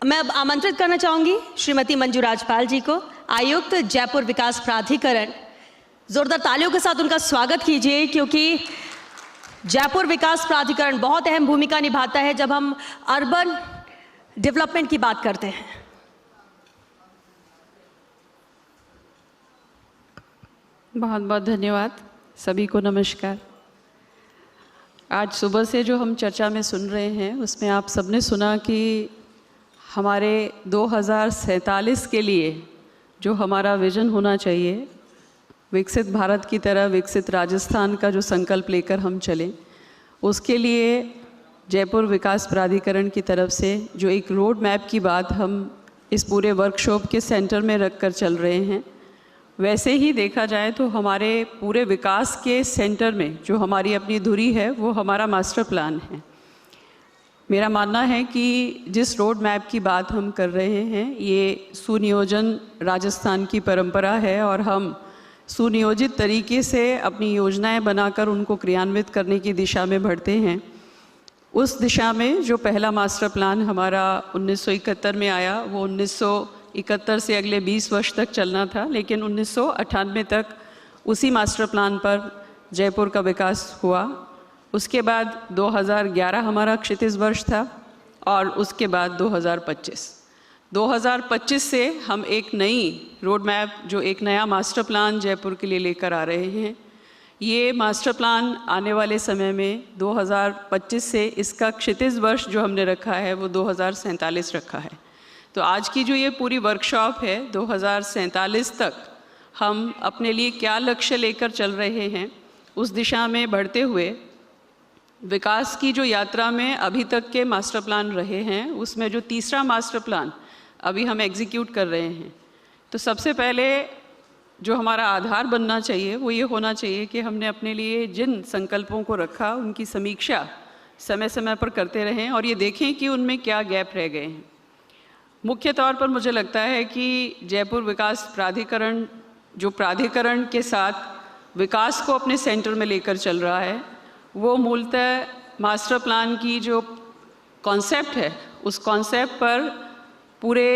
मैं अब आमंत्रित करना चाहूंगी श्रीमती मंजू राजपाल जी को, आयुक्त जयपुर विकास प्राधिकरण। जोरदार तालियों के साथ उनका स्वागत कीजिए, क्योंकि जयपुर विकास प्राधिकरण बहुत अहम भूमिका निभाता है जब हम अर्बन डेवलपमेंट की बात करते हैं। बहुत बहुत धन्यवाद। सभी को नमस्कार। आज सुबह से जो हम चर्चा में सुन रहे हैं उसमें आप सबने सुना कि हमारे 2047 के लिए जो हमारा विज़न होना चाहिए, विकसित भारत की तरह विकसित राजस्थान का जो संकल्प लेकर हम चलें, उसके लिए जयपुर विकास प्राधिकरण की तरफ से जो एक रोड मैप की बात हम इस पूरे वर्कशॉप के सेंटर में रख कर चल रहे हैं, वैसे ही देखा जाए तो हमारे पूरे विकास के सेंटर में जो हमारी अपनी धुरी है वो हमारा मास्टर प्लान है। मेरा मानना है कि जिस रोड मैप की बात हम कर रहे हैं ये सुनियोजन राजस्थान की परंपरा है और हम सुनियोजित तरीके से अपनी योजनाएं बनाकर उनको क्रियान्वित करने की दिशा में बढ़ते हैं। उस दिशा में जो पहला मास्टर प्लान हमारा 1971 में आया वो 1971 से अगले 20 वर्ष तक चलना था, लेकिन 1998 तक उसी मास्टर प्लान पर जयपुर का विकास हुआ। उसके बाद 2011 हमारा क्षितिज वर्ष था और उसके बाद 2025 से हम एक नई रोड मैप, जो एक नया मास्टर प्लान जयपुर के लिए लेकर आ रहे हैं। ये मास्टर प्लान आने वाले समय में 2025 से इसका क्षितिज वर्ष जो हमने रखा है वो 2047 रखा है। तो आज की जो ये पूरी वर्कशॉप है 2047 तक हम अपने लिए क्या लक्ष्य लेकर चल रहे हैं, उस दिशा में बढ़ते हुए विकास की जो यात्रा में अभी तक के मास्टर प्लान रहे हैं उसमें जो तीसरा मास्टर प्लान अभी हम एग्जीक्यूट कर रहे हैं, तो सबसे पहले जो हमारा आधार बनना चाहिए वो ये होना चाहिए कि हमने अपने लिए जिन संकल्पों को रखा उनकी समीक्षा समय समय पर करते रहें और ये देखें कि उनमें क्या गैप रह गए हैं। मुख्य तौर पर मुझे लगता है कि जयपुर विकास प्राधिकरण जो प्राधिकरण के साथ विकास को अपने सेंटर में लेकर चल रहा है, वो मूलतः मास्टर प्लान की जो कॉन्सेप्ट है उस कॉन्सेप्ट पर पूरे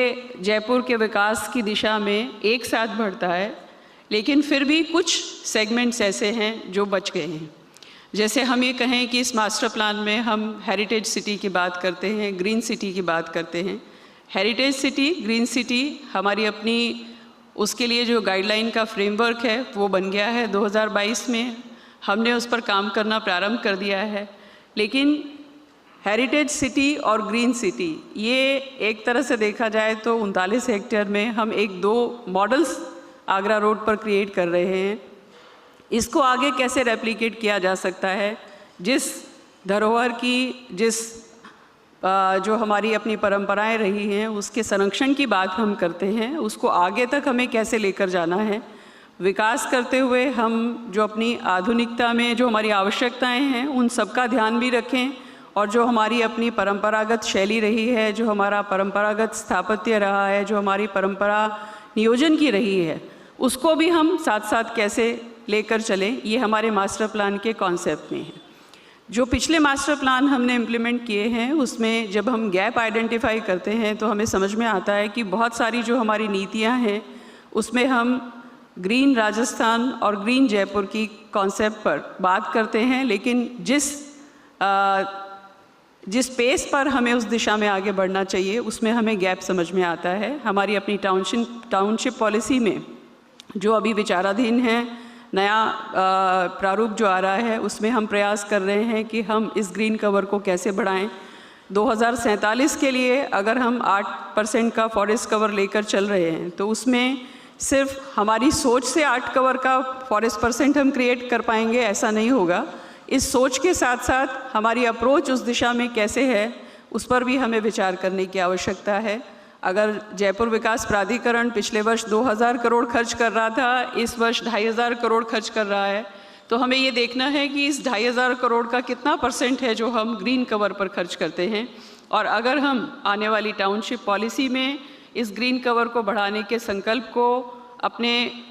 जयपुर के विकास की दिशा में एक साथ बढ़ता है, लेकिन फिर भी कुछ सेगमेंट्स ऐसे हैं जो बच गए हैं। जैसे हम ये कहें कि इस मास्टर प्लान में हम हेरिटेज सिटी की बात करते हैं, ग्रीन सिटी की बात करते हैं। हेरिटेज सिटी, ग्रीन सिटी हमारी अपनी उसके लिए जो गाइडलाइन का फ्रेमवर्क है वो बन गया है। 2022 में हमने उस पर काम करना प्रारंभ कर दिया है, लेकिन हेरिटेज सिटी और ग्रीन सिटी ये एक तरह से देखा जाए तो 39 हेक्टेयर में हम एक दो मॉडल्स आगरा रोड पर क्रिएट कर रहे हैं। इसको आगे कैसे रेप्लिकेट किया जा सकता है, जिस धरोहर की जो हमारी अपनी परंपराएं रही हैं उसके संरक्षण की बात हम करते हैं, उसको आगे तक हमें कैसे लेकर जाना है। विकास करते हुए हम जो अपनी आधुनिकता में जो हमारी आवश्यकताएं हैं उन सब का ध्यान भी रखें, और जो हमारी अपनी परंपरागत शैली रही है, जो हमारा परंपरागत स्थापत्य रहा है, जो हमारी परंपरा नियोजन की रही है, उसको भी हम साथ साथ कैसे लेकर चलें, ये हमारे मास्टर प्लान के कॉन्सेप्ट में है। जो पिछले मास्टर प्लान हमने इम्प्लीमेंट किए हैं उसमें जब हम गैप आइडेंटिफाई करते हैं तो हमें समझ में आता है कि बहुत सारी जो हमारी नीतियाँ हैं उसमें हम ग्रीन राजस्थान और ग्रीन जयपुर की कॉन्सेप्ट पर बात करते हैं, लेकिन जिस पेस पर हमें उस दिशा में आगे बढ़ना चाहिए उसमें हमें गैप समझ में आता है। हमारी अपनी टाउनशिप पॉलिसी में जो अभी विचाराधीन है, नया प्रारूप जो आ रहा है, उसमें हम प्रयास कर रहे हैं कि हम इस ग्रीन कवर को कैसे बढ़ाएं। 2047 के लिए अगर हम 8% का फॉरेस्ट कवर लेकर चल रहे हैं तो उसमें सिर्फ हमारी सोच से 8 कवर का फॉरेस्ट परसेंट हम क्रिएट कर पाएंगे, ऐसा नहीं होगा। इस सोच के साथ साथ हमारी अप्रोच उस दिशा में कैसे है उस पर भी हमें विचार करने की आवश्यकता है। अगर जयपुर विकास प्राधिकरण पिछले वर्ष 2000 करोड़ खर्च कर रहा था, इस वर्ष 2500 करोड़ खर्च कर रहा है, तो हमें ये देखना है कि इस 2500 करोड़ का कितना % है जो हम ग्रीन कवर पर खर्च करते हैं। और अगर हम आने वाली टाउनशिप पॉलिसी में इस ग्रीन कवर को बढ़ाने के संकल्प को अपने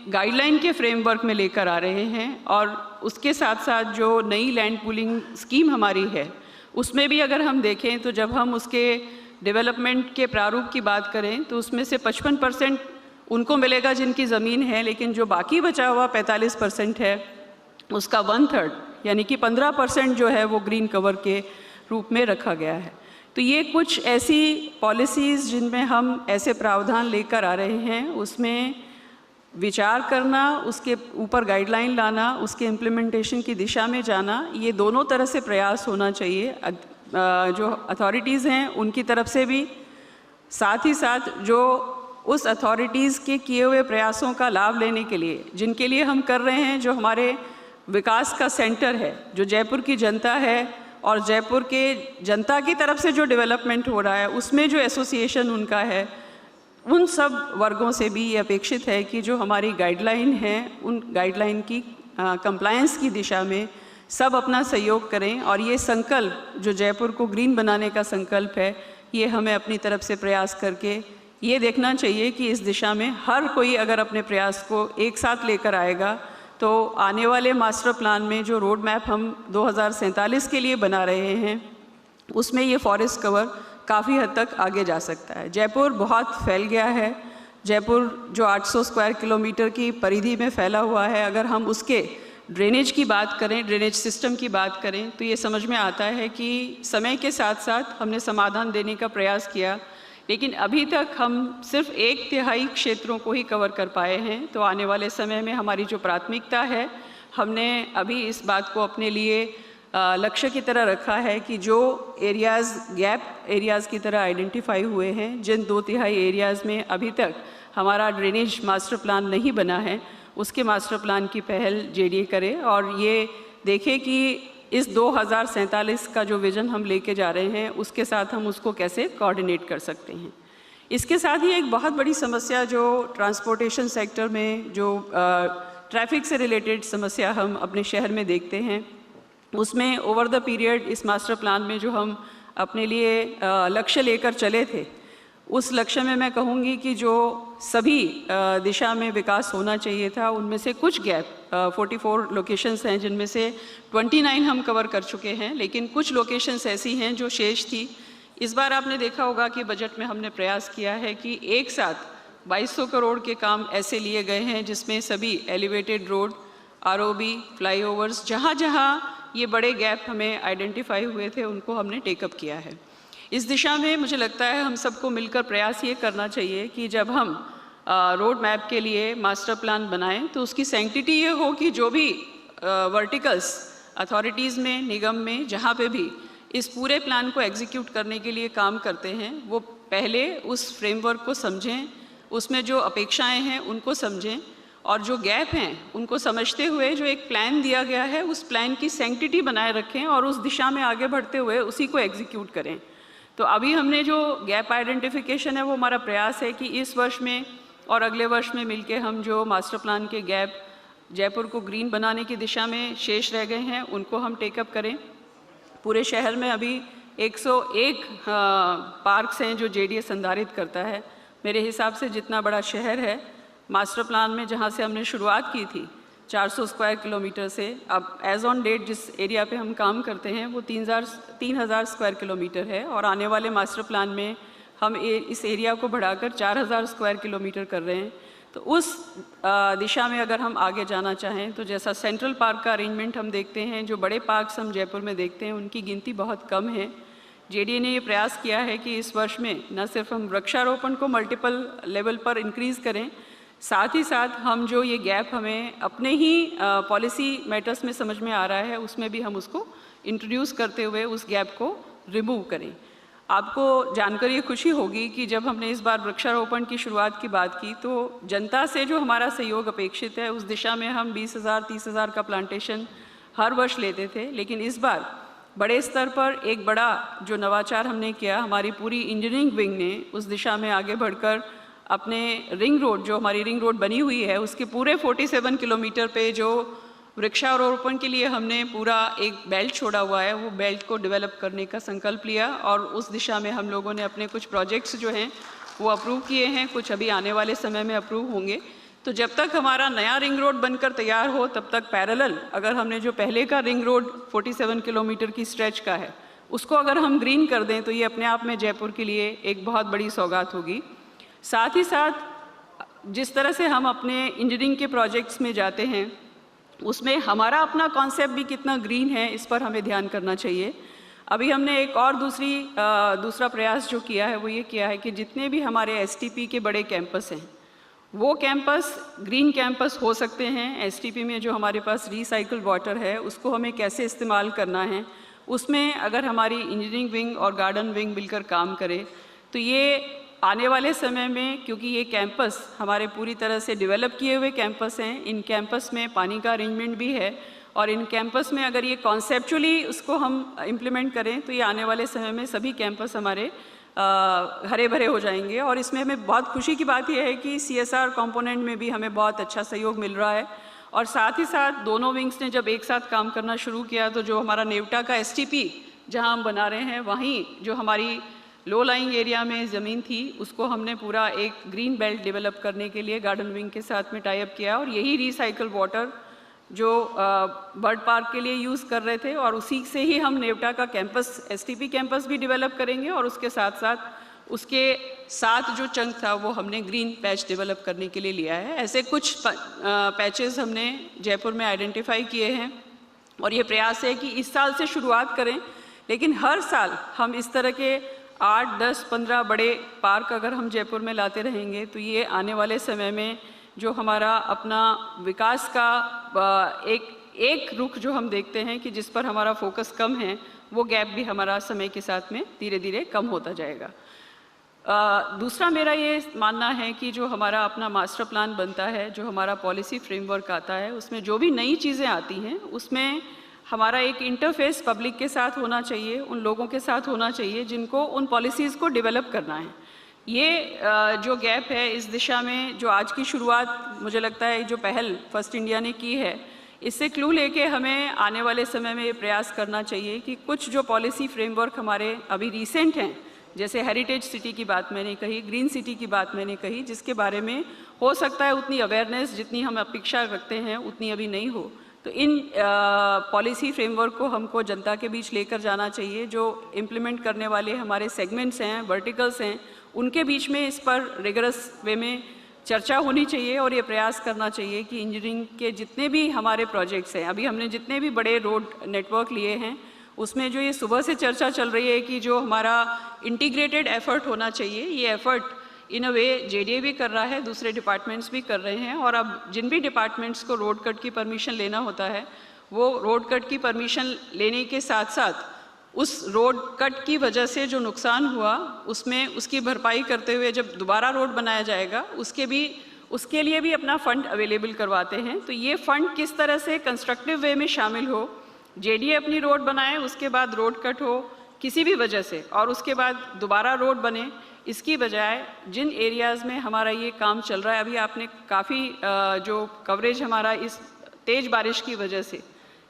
गाइडलाइन के फ्रेमवर्क में लेकर आ रहे हैं और उसके साथ साथ जो नई लैंड पूलिंग स्कीम हमारी है उसमें भी अगर हम देखें तो जब हम उसके डेवलपमेंट के प्रारूप की बात करें तो उसमें से 55% उनको मिलेगा जिनकी ज़मीन है, लेकिन जो बाकी बचा हुआ 45% है उसका 1/3 यानी कि 15% जो है वो ग्रीन कवर के रूप में रखा गया है। तो ये कुछ ऐसी पॉलिसीज़ जिनमें हम ऐसे प्रावधान लेकर आ रहे हैं, उसमें विचार करना, उसके ऊपर गाइडलाइन लाना, उसके इम्प्लीमेंटेशन की दिशा में जाना, ये दोनों तरह से प्रयास होना चाहिए। जो अथॉरिटीज़ हैं उनकी तरफ से भी, साथ ही साथ जो उस अथॉरिटीज़ के किए हुए प्रयासों का लाभ लेने के लिए, जिनके लिए हम कर रहे हैं, जो हमारे विकास का सेंटर है, जो जयपुर की जनता है और जयपुर के जनता की तरफ से जो डेवलपमेंट हो रहा है, उसमें जो एसोसिएशन उनका है, उन सब वर्गों से भी ये अपेक्षित है कि जो हमारी गाइडलाइन है, उन गाइडलाइन की कंप्लायंस की दिशा में सब अपना सहयोग करें। और ये संकल्प जो जयपुर को ग्रीन बनाने का संकल्प है, ये हमें अपनी तरफ से प्रयास करके ये देखना चाहिए कि इस दिशा में हर कोई अगर अपने प्रयास को एक साथ लेकर आएगा तो आने वाले मास्टर प्लान में जो रोड मैप हम 2047 के लिए बना रहे हैं, उसमें ये फॉरेस्ट कवर काफ़ी हद तक आगे जा सकता है। जयपुर बहुत फैल गया है। जयपुर जो 800 स्क्वायर किलोमीटर की परिधि में फैला हुआ है, अगर हम उसके ड्रेनेज की बात करें, ड्रेनेज सिस्टम की बात करें, तो ये समझ में आता है कि समय के साथ साथ हमने समाधान देने का प्रयास किया, लेकिन अभी तक हम सिर्फ 1/3 क्षेत्रों को ही कवर कर पाए हैं। तो आने वाले समय में हमारी जो प्राथमिकता है, हमने अभी इस बात को अपने लिए लक्ष्य की तरह रखा है कि जो एरियाज़ गैप एरियाज़ की तरह आइडेंटिफाई हुए हैं, जिन 2/3 एरियाज़ में अभी तक हमारा ड्रेनेज मास्टर प्लान नहीं बना है, उसके मास्टर प्लान की पहल जेडीए करे और ये देखे कि इस 2047 का जो विज़न हम लेके जा रहे हैं, उसके साथ हम उसको कैसे कोऑर्डिनेट कर सकते हैं। इसके साथ ही एक बहुत बड़ी समस्या जो ट्रांसपोर्टेशन सेक्टर में जो ट्रैफिक से रिलेटेड समस्या हम अपने शहर में देखते हैं, उसमें ओवर द पीरियड इस मास्टर प्लान में जो हम अपने लिए लक्ष्य लेकर चले थे, उस लक्ष्य में मैं कहूँगी कि जो सभी दिशा में विकास होना चाहिए था, उनमें से कुछ गैप 44 लोकेशंस हैं, जिनमें से 29 हम कवर कर चुके हैं, लेकिन कुछ लोकेशंस ऐसी हैं जो शेष थी। इस बार आपने देखा होगा कि बजट में हमने प्रयास किया है कि एक साथ 2200 करोड़ के काम ऐसे लिए गए हैं जिसमें सभी एलिवेटेड रोड, आरओबी, फ्लाईओवर्स, जहाँ जहाँ ये बड़े गैप हमें आइडेंटिफाई हुए थे, उनको हमने टेकअप किया है। इस दिशा में मुझे लगता है हम सबको मिलकर प्रयास ये करना चाहिए कि जब हम रोड मैप के लिए मास्टर प्लान बनाएं तो उसकी सैंक्टिटी ये हो कि जो भी वर्टिकल्स अथॉरिटीज़ में, निगम में, जहाँ पे भी इस पूरे प्लान को एग्जीक्यूट करने के लिए काम करते हैं, वो पहले उस फ्रेमवर्क को समझें, उसमें जो अपेक्षाएं हैं उनको समझें और जो गैप हैं उनको समझते हुए जो एक प्लान दिया गया है, उस प्लान की सैंक्टिटी बनाए रखें और उस दिशा में आगे बढ़ते हुए उसी को एग्जीक्यूट करें। तो अभी हमने जो गैप आइडेंटिफिकेशन है, वो हमारा प्रयास है कि इस वर्ष में और अगले वर्ष में मिलके हम जो मास्टर प्लान के गैप जयपुर को ग्रीन बनाने की दिशा में शेष रह गए हैं, उनको हम टेकअप करें। पूरे शहर में अभी 101 पार्क्स हैं जो जेडीए संधारित करता है। मेरे हिसाब से जितना बड़ा शहर है, मास्टर प्लान में जहाँ से हमने शुरुआत की थी 400 स्क्वायर किलोमीटर से, अब एज ऑन डेट जिस एरिया पे हम काम करते हैं वो 3000 स्क्वायर किलोमीटर है और आने वाले मास्टर प्लान में हम इस एरिया को बढ़ाकर 4000 स्क्वायर किलोमीटर कर रहे हैं। तो उस दिशा में अगर हम आगे जाना चाहें तो जैसा सेंट्रल पार्क का अरेंजमेंट हम देखते हैं, जो बड़े पार्क्स हम जयपुर में देखते हैं, उनकी गिनती बहुत कम है। जेडीए ने ये प्रयास किया है कि इस वर्ष में न सिर्फ हम वृक्षारोपण को मल्टीपल लेवल पर इंक्रीज़ करें, साथ ही साथ हम जो ये गैप हमें अपने ही पॉलिसी मैटर्स में समझ में आ रहा है, उसमें भी हम उसको इंट्रोड्यूस करते हुए उस गैप को रिमूव करें। आपको जानकर ये खुशी होगी कि जब हमने इस बार वृक्षारोपण की शुरुआत की बात की तो जनता से जो हमारा सहयोग अपेक्षित है, उस दिशा में हम 20,000 30,000 का प्लांटेशन हर वर्ष लेते थे, लेकिन इस बार बड़े स्तर पर एक बड़ा जो नवाचार हमने किया, हमारी पूरी इंजीनियरिंग विंग ने उस दिशा में आगे बढ़कर अपने रिंग रोड, जो हमारी रिंग रोड बनी हुई है, उसके पूरे 47 किलोमीटर पे जो वृक्षारोपण के लिए हमने पूरा एक बेल्ट छोड़ा हुआ है, वो बेल्ट को डेवलप करने का संकल्प लिया और उस दिशा में हम लोगों ने अपने कुछ प्रोजेक्ट्स जो हैं वो अप्रूव किए हैं, कुछ अभी आने वाले समय में अप्रूव होंगे। तो जब तक हमारा नया रिंग रोड बनकर तैयार हो, तब तक पैरेलल अगर हमने जो पहले का रिंग रोड 47 किलोमीटर की स्ट्रेच का है उसको अगर हम ग्रीन कर दें तो ये अपने आप में जयपुर के लिए एक बहुत बड़ी सौगात होगी। साथ ही साथ जिस तरह से हम अपने इंजीनियरिंग के प्रोजेक्ट्स में जाते हैं उसमें हमारा अपना कॉन्सेप्ट भी कितना ग्रीन है, इस पर हमें ध्यान करना चाहिए। अभी हमने एक और दूसरा प्रयास जो किया है वो ये किया है कि जितने भी हमारे एसटीपी के बड़े कैंपस हैं वो कैंपस ग्रीन कैंपस हो सकते हैं। एसटीपी में जो हमारे पास रिसाइकल वाटर है उसको हमें कैसे इस्तेमाल करना है, उसमें अगर हमारी इंजीनियरिंग विंग और गार्डन विंग मिलकर काम करे तो ये आने वाले समय में, क्योंकि ये कैंपस हमारे पूरी तरह से डेवलप किए हुए कैंपस हैं, इन कैंपस में पानी का अरेंजमेंट भी है और इन कैंपस में अगर ये कॉन्सेप्चुअली उसको हम इम्प्लीमेंट करें तो ये आने वाले समय में सभी कैंपस हमारे हरे भरे हो जाएंगे। और इसमें हमें बहुत खुशी की बात यह है कि CSR कंपोनेंट में भी हमें बहुत अच्छा सहयोग मिल रहा है। और साथ ही साथ दोनों विंग्स ने जब एक साथ काम करना शुरू किया तो जो हमारा नेवटा का STP जहां हम बना रहे हैं वहीं जो हमारी लो लाइंग एरिया में ज़मीन थी उसको हमने पूरा एक ग्रीन बेल्ट डेवलप करने के लिए गार्डन विंग के साथ में टाई अप किया और यही रिसाइकल वाटर जो बर्ड पार्क के लिए यूज़ कर रहे थे और उसी से ही हम नेवटा का कैंपस STP कैंपस भी डेवलप करेंगे और उसके साथ साथ उसके साथ जो चंक था वो हमने ग्रीन पैच डेवलप करने के लिए लिया है। ऐसे कुछ पैचेस हमने जयपुर में आइडेंटिफाई किए हैं और ये प्रयास है कि इस साल से शुरुआत करें, लेकिन हर साल हम इस तरह के 8, 10, 15 बड़े पार्क अगर हम जयपुर में लाते रहेंगे तो ये आने वाले समय में जो हमारा अपना विकास का एक रुख जो हम देखते हैं कि जिस पर हमारा फोकस कम है वो गैप भी हमारा समय के साथ में धीरे धीरे कम होता जाएगा। दूसरा मेरा ये मानना है कि जो हमारा अपना मास्टर प्लान बनता है, जो हमारा पॉलिसी फ्रेमवर्क आता है, उसमें जो भी नई चीज़ें आती हैं उसमें हमारा एक इंटरफेस पब्लिक के साथ होना चाहिए, उन लोगों के साथ होना चाहिए जिनको उन पॉलिसीज़ को डेवलप करना है। ये जो गैप है इस दिशा में जो आज की शुरुआत मुझे लगता है जो पहल फर्स्ट इंडिया ने की है, इससे क्लू लेके हमें आने वाले समय में ये प्रयास करना चाहिए कि कुछ जो पॉलिसी फ्रेमवर्क हमारे अभी रिसेंट हैं, जैसे हेरिटेज सिटी की बात मैंने कही, ग्रीन सिटी की बात मैंने कही, जिसके बारे में हो सकता है उतनी अवेयरनेस जितनी हम अपेक्षा रखते हैं उतनी अभी नहीं हो, तो इन पॉलिसी फ्रेमवर्क को हमको जनता के बीच लेकर जाना चाहिए। जो इम्प्लीमेंट करने वाले हमारे सेगमेंट्स हैं, वर्टिकल्स हैं, उनके बीच में इस पर रिगरस वे में चर्चा होनी चाहिए और ये प्रयास करना चाहिए कि इंजीनियरिंग के जितने भी हमारे प्रोजेक्ट्स हैं, अभी हमने जितने भी बड़े रोड नेटवर्क लिए हैं उसमें जो ये सुबह से चर्चा चल रही है कि जो हमारा इंटीग्रेटेड एफर्ट होना चाहिए, ये effort in a way JDA भी कर रहा है, दूसरे डिपार्टमेंट्स भी कर रहे हैं। और अब जिन भी डिपार्टमेंट्स को रोड कट की परमिशन लेना होता है वो रोड कट की परमिशन लेने के साथ साथ उस रोड कट की वजह से जो नुकसान हुआ उसमें उसकी भरपाई करते हुए जब दोबारा रोड बनाया जाएगा उसके लिए भी अपना फ़ंड अवेलेबल करवाते हैं। तो ये फ़ंड किस तरह से कंस्ट्रक्टिव वे में शामिल हो, JDA अपनी रोड बनाए, उसके बाद रोड कट हो किसी भी वजह से और उसके बाद दोबारा रोड बने, इसकी बजाय जिन एरियाज़ में हमारा ये काम चल रहा है, अभी आपने काफ़ी जो कवरेज हमारा इस तेज़ बारिश की वजह से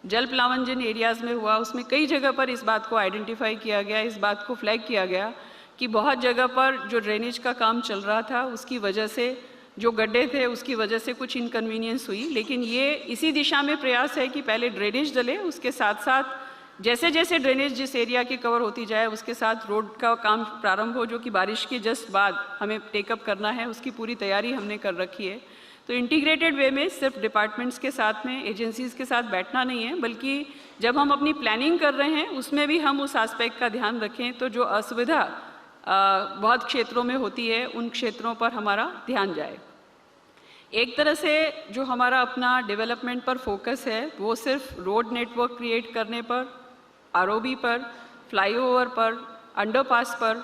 जल प्लावन जिन एरियाज़ में हुआ उसमें कई जगह पर इस बात को आइडेंटिफाई किया गया, इस बात को फ्लैग किया गया कि बहुत जगह पर जो ड्रेनेज का काम चल रहा था उसकी वजह से जो गड्ढे थे उसकी वजह से कुछ इनकन्वीनियंस हुई। लेकिन ये इसी दिशा में प्रयास है कि पहले ड्रेनेज डले, उसके साथ साथ जैसे जैसे ड्रेनेज जिस एरिया की कवर होती जाए उसके साथ रोड का काम प्रारंभ हो, जो कि बारिश के जस्ट बाद हमें टेकअप करना है, उसकी पूरी तैयारी हमने कर रखी है। तो इंटीग्रेटेड वे में सिर्फ डिपार्टमेंट्स के साथ में, एजेंसीज़ के साथ बैठना नहीं है, बल्कि जब हम अपनी प्लानिंग कर रहे हैं उसमें भी हम उस एस्पेक्ट का ध्यान रखें तो जो असुविधा बहुत क्षेत्रों में होती है उन क्षेत्रों पर हमारा ध्यान जाए। एक तरह से जो हमारा अपना डेवलपमेंट पर फोकस है वो सिर्फ रोड नेटवर्क क्रिएट करने पर, ROB पर, फ्लाईओवर पर, अंडरपास पर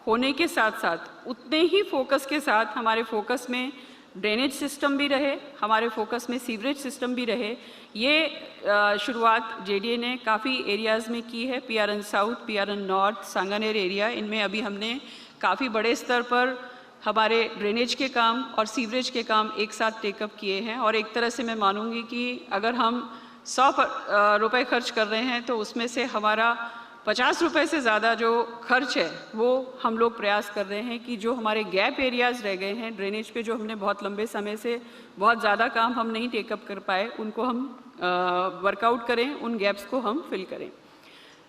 होने के साथ साथ उतने ही फोकस के साथ हमारे फोकस में ड्रेनेज सिस्टम भी रहे, हमारे फोकस में सीवरेज सिस्टम भी रहे। ये शुरुआत JDA ने काफ़ी एरियाज़ में की है, PRN south, PRN north, Sanganer area, इनमें अभी हमने काफ़ी बड़े स्तर पर हमारे ड्रेनेज के काम और सीवरेज के काम एक साथ टेकअप किए हैं। और एक तरह से मैं मानूंगी कि अगर हम 100 रुपये खर्च कर रहे हैं तो उसमें से हमारा 50 रुपये से ज़्यादा जो खर्च है वो हम लोग प्रयास कर रहे हैं कि जो हमारे गैप एरियाज़ रह गए हैं ड्रेनेज पे, जो हमने बहुत लंबे समय से बहुत ज़्यादा काम हम नहीं टेकअप कर पाए, उनको हम वर्कआउट करें, उन गैप्स को हम फिल करें।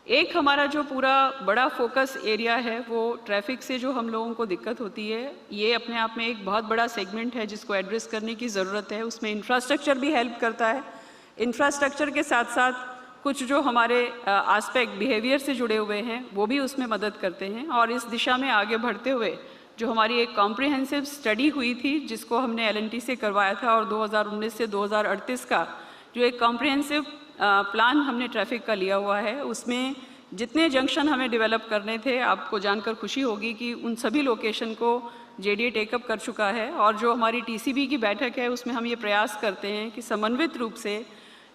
एक हमारा जो पूरा बड़ा फोकस एरिया है वो ट्रैफिक से जो हम लोगों को दिक्कत होती है, ये अपने आप में एक बहुत बड़ा सेगमेंट है जिसको एड्रेस करने की ज़रूरत है। उसमें इंफ्रास्ट्रक्चर भी हेल्प करता है। इंफ्रास्ट्रक्चर के साथ साथ कुछ जो हमारे एस्पेक्ट बिहेवियर से जुड़े हुए हैं वो भी उसमें मदद करते हैं। और इस दिशा में आगे बढ़ते हुए जो हमारी एक कॉम्प्रिहेंसिव स्टडी हुई थी जिसको हमने LNT से करवाया था, और 2019 से 2038 का जो एक कॉम्प्रिहेंसिव प्लान हमने ट्रैफिक का लिया हुआ है, उसमें जितने जंक्शन हमें डेवलप करने थे, आपको जानकर खुशी होगी कि उन सभी लोकेशन को JDA टेकअप कर चुका है। और जो हमारी TCB की बैठक है उसमें हम ये प्रयास करते हैं कि समन्वित रूप से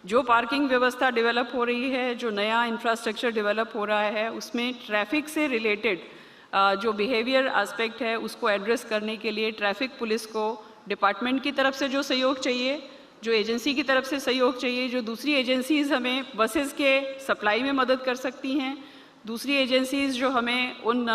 जो पार्किंग व्यवस्था डेवलप हो रही है, जो नया इंफ्रास्ट्रक्चर डेवलप हो रहा है, उसमें ट्रैफिक से रिलेटेड जो बिहेवियर एस्पेक्ट है उसको एड्रेस करने के लिए ट्रैफिक पुलिस को डिपार्टमेंट की तरफ से जो सहयोग चाहिए, जो एजेंसी की तरफ से सहयोग चाहिए, जो दूसरी एजेंसीज़ हमें बसेस के सप्लाई में मदद कर सकती हैं, दूसरी एजेंसीज़ जो हमें उन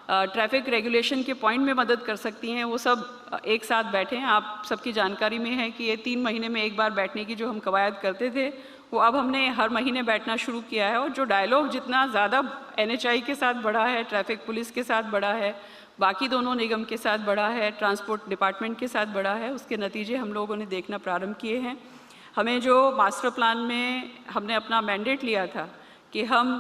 ट्रैफिक रेगुलेशन के पॉइंट में मदद कर सकती हैं, वो सब एक साथ बैठें। आप सबकी जानकारी में है कि ये 3 महीने में एक बार बैठने की जो हम कवायद करते थे वो अब हमने हर महीने बैठना शुरू किया है। और जो डायलॉग जितना ज़्यादा NHI के साथ बढ़ा है, ट्रैफिक पुलिस के साथ बढ़ा है, बाकी दोनों निगम के साथ बढ़ा है, ट्रांसपोर्ट डिपार्टमेंट के साथ बढ़ा है, उसके नतीजे हम लोगों ने देखना प्रारंभ किए हैं। हमें जो मास्टर प्लान में हमने अपना मैंडेट लिया था कि हम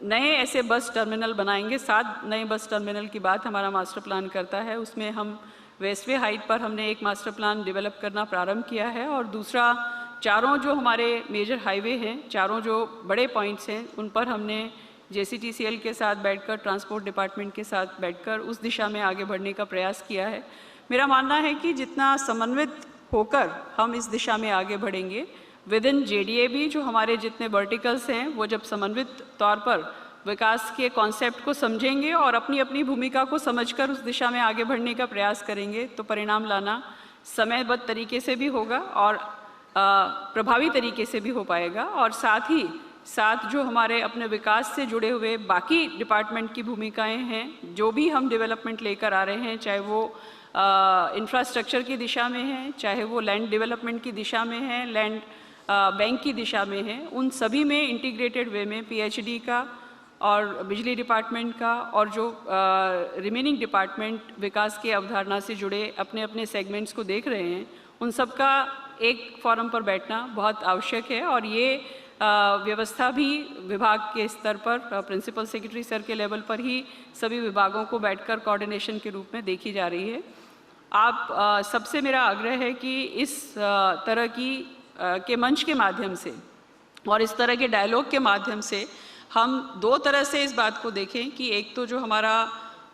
नए ऐसे बस टर्मिनल बनाएंगे, 7 नए बस टर्मिनल की बात हमारा मास्टर प्लान करता है। उसमें हम वेस्टवे हाइट पर हमने एक मास्टर प्लान डेवलप करना प्रारंभ किया है, और दूसरा चारों जो हमारे मेजर हाईवे हैं, चारों जो बड़े पॉइंट्स हैं, उन पर हमने JCTCL के साथ बैठकर, ट्रांसपोर्ट डिपार्टमेंट के साथ बैठकर उस दिशा में आगे बढ़ने का प्रयास किया है। मेरा मानना है कि जितना समन्वित होकर हम इस दिशा में आगे बढ़ेंगे, विद इन JDA भी जो हमारे जितने वर्टिकल्स हैं वो जब समन्वित तौर पर विकास के कॉन्सेप्ट को समझेंगे और अपनी अपनी भूमिका को समझकर उस दिशा में आगे बढ़ने का प्रयास करेंगे, तो परिणाम लाना समयबद्ध तरीके से भी होगा और प्रभावी तरीके से भी हो पाएगा। और साथ ही साथ जो हमारे अपने विकास से जुड़े हुए बाकी डिपार्टमेंट की भूमिकाएं हैं, जो भी हम डेवलपमेंट लेकर आ रहे हैं, चाहे वो इंफ्रास्ट्रक्चर की दिशा में है, चाहे वो लैंड डेवलपमेंट की दिशा में है, लैंड बैंक की दिशा में है, उन सभी में इंटीग्रेटेड वे में PHD का और बिजली डिपार्टमेंट का और जो रिमेनिंग डिपार्टमेंट विकास की अवधारणा से जुड़े अपने अपने सेगमेंट्स को देख रहे हैं, उन सब का एक फोरम पर बैठना बहुत आवश्यक है। और ये व्यवस्था भी विभाग के स्तर पर, प्रिंसिपल सेक्रेटरी सर के लेवल पर ही सभी विभागों को बैठकर कोऑर्डिनेशन के रूप में देखी जा रही है। आप सबसे मेरा आग्रह है कि इस तरह की के मंच के माध्यम से और इस तरह के डायलॉग के माध्यम से हम 2 तरह से इस बात को देखें कि एक तो जो हमारा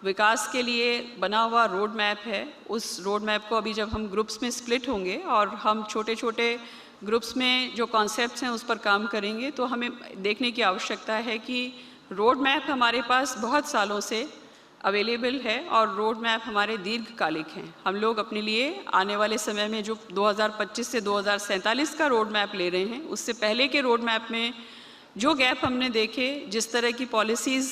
विकास के लिए बना हुआ रोड मैप है, उस रोड मैप को अभी जब हम ग्रुप्स में स्प्लिट होंगे और हम छोटे छोटे ग्रुप्स में जो कॉन्सेप्ट्स हैं उस पर काम करेंगे, तो हमें देखने की आवश्यकता है कि रोड मैप हमारे पास बहुत सालों से अवेलेबल है और रोड मैप हमारे दीर्घकालिक हैं। हम लोग अपने लिए आने वाले समय में जो 2025 से 2047 का रोड मैप ले रहे हैं, उससे पहले के रोड मैप में जो गैप हमने देखे, जिस तरह की पॉलिसीज़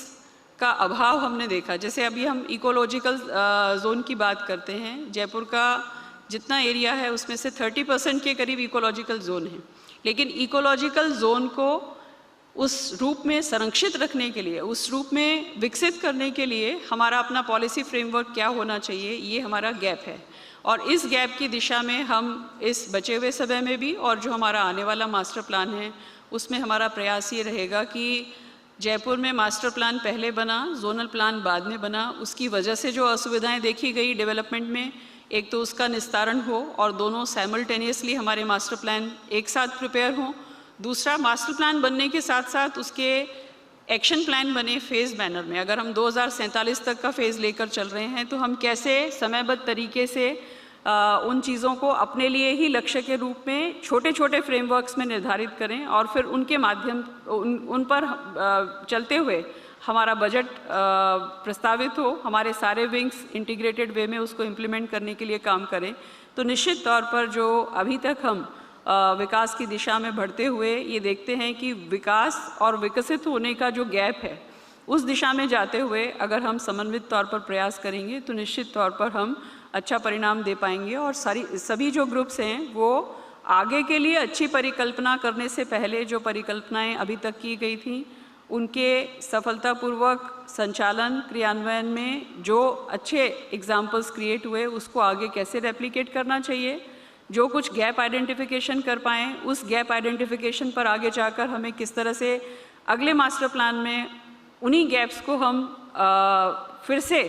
का अभाव हमने देखा, जैसे अभी हम इकोलॉजिकल जोन की बात करते हैं, जयपुर का जितना एरिया है उसमें से 30% के करीब इकोलॉजिकल जोन है, लेकिन इकोलॉजिकल जोन को उस रूप में संरक्षित रखने के लिए, उस रूप में विकसित करने के लिए हमारा अपना पॉलिसी फ्रेमवर्क क्या होना चाहिए, ये हमारा गैप है। और इस गैप की दिशा में हम इस बचे हुए समय में भी और जो हमारा आने वाला मास्टर प्लान है उसमें हमारा प्रयास ये रहेगा कि जयपुर में मास्टर प्लान पहले बना, जोनल प्लान बाद में बना, उसकी वजह से जो असुविधाएं देखी गई डेवलपमेंट में, एक तो उसका निस्तारण हो और दोनों साइमल्टेनियसली हमारे मास्टर प्लान एक साथ प्रिपेयर हों। दूसरा, मास्टर प्लान बनने के साथ साथ उसके एक्शन प्लान बने फेज़ मैनर में। अगर हम 2047 तक का फेज़ लेकर चल रहे हैं तो हम कैसे समयबद्ध तरीके से उन चीज़ों को अपने लिए ही लक्ष्य के रूप में छोटे छोटे फ्रेमवर्क्स में निर्धारित करें और फिर उनके माध्यम उन पर चलते हुए हमारा बजट प्रस्तावित हो, हमारे सारे विंग्स इंटीग्रेटेड वे में उसको इम्प्लीमेंट करने के लिए काम करें। तो निश्चित तौर पर जो अभी तक हम विकास की दिशा में बढ़ते हुए ये देखते हैं कि विकास और विकसित होने का जो गैप है, उस दिशा में जाते हुए अगर हम समन्वित तौर पर प्रयास करेंगे तो निश्चित तौर पर हम अच्छा परिणाम दे पाएंगे। और सभी जो ग्रुप्स हैं वो आगे के लिए अच्छी परिकल्पना करने से पहले जो परिकल्पनाएं अभी तक की गई थी उनके सफलतापूर्वक संचालन क्रियान्वयन में जो अच्छे एग्जाम्पल्स क्रिएट हुए उसको आगे कैसे रेप्लिकेट करना चाहिए, जो कुछ गैप आइडेंटिफिकेशन कर पाएँ उस गैप आइडेंटिफिकेशन पर आगे जाकर हमें किस तरह से अगले मास्टर प्लान में उन्हीं गैप्स को हम फिर से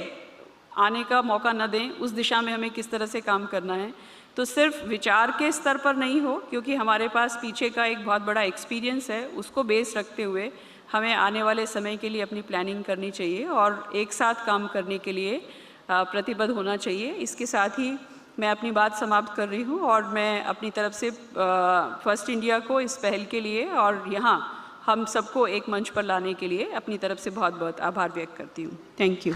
आने का मौका न दें, उस दिशा में हमें किस तरह से काम करना है। तो सिर्फ विचार के स्तर पर नहीं हो, क्योंकि हमारे पास पीछे का एक बहुत बड़ा एक्सपीरियंस है, उसको बेस रखते हुए हमें आने वाले समय के लिए अपनी प्लानिंग करनी चाहिए और एक साथ काम करने के लिए प्रतिबद्ध होना चाहिए। इसके साथ ही मैं अपनी बात समाप्त कर रही हूँ और मैं अपनी तरफ से फर्स्ट इंडिया को इस पहल के लिए और यहाँ हम सबको एक मंच पर लाने के लिए अपनी तरफ से बहुत बहुत आभार व्यक्त करती हूँ। Thank you.